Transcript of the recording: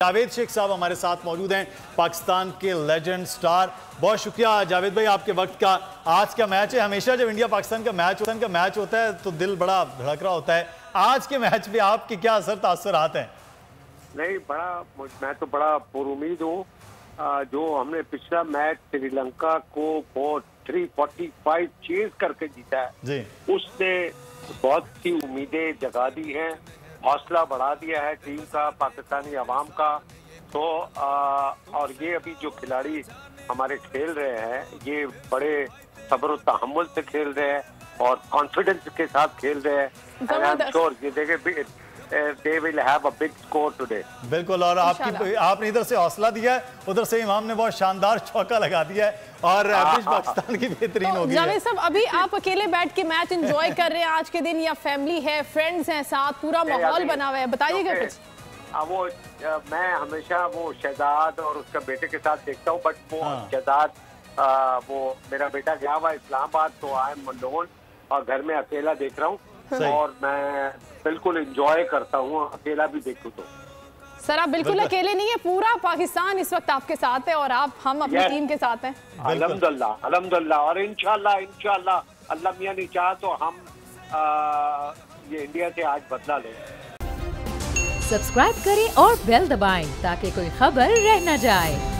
जावेद शेख साहब हमारे साथ मौजूद हैं, पाकिस्तान के लेजेंड स्टार। बहुत शुक्रिया जावेद भाई आपके वक्त का। आज का मैच है, हमेशा जब इंडिया पाकिस्तान का मैच होता है तो दिल बड़ा धड़क रहा होता है। आज के मैच में आपके क्या असर तासुरात हैं? नहीं, मैं तो बड़ा पुरुमीद हूँ। जो हमने पिछला मैच श्रीलंका को 345 चेज करके जीता है जी, उसने बहुत सी उम्मीदें जगा दी हैं, हौसला बढ़ा दिया है टीम का, पाकिस्तानी अवाम का। तो और ये अभी जो खिलाड़ी हमारे खेल रहे हैं ये बड़े सब्र और तहम्मुल से खेल रहे हैं और कॉन्फिडेंस के साथ खेल रहे हैं। आई एम श्योर ये देखें they will have a big score today। बिल्कुल, और आपने इधर से हौसला दिया है, उधर से इमाम ने बहुत शानदार चौका लगा दिया है और एवरेज पाकिस्तान की बेहतरीन हो गई है। जावेद साहब, अभी आप अकेले बैठ के मैच एंजॉय कर रहे हैं आज के दिन, या फैमिली है, फ्रेंड्स हैं साथ, पूरा माहौल बना हुआ है, बताइएगा कुछ। वो मैं हमेशा वो शहजाद और उसका बेटे के साथ देखता हूँ, बट वो शहजाद वो मेरा बेटा गया हुआ इस्लामाबाद, तो आई एम अलोन और घर में अकेला देख रहा हूँ और मैं बिल्कुल एंजॉय करता हूँ, अकेला भी देखूं तो। सर आप बिल्कुल अकेले नहीं है, पूरा पाकिस्तान इस वक्त आपके साथ है और हम अपनी टीम के साथ हैं। अल्हम्दुलिल्लाह अल्हम्दुलिल्लाह, और इंशाल्लाह अल्लाह मियां ने चाहा तो हम ये इंडिया से आज बदला लें। सब्सक्राइब करें और बेल दबाएं ताकि कोई खबर रह न जाए।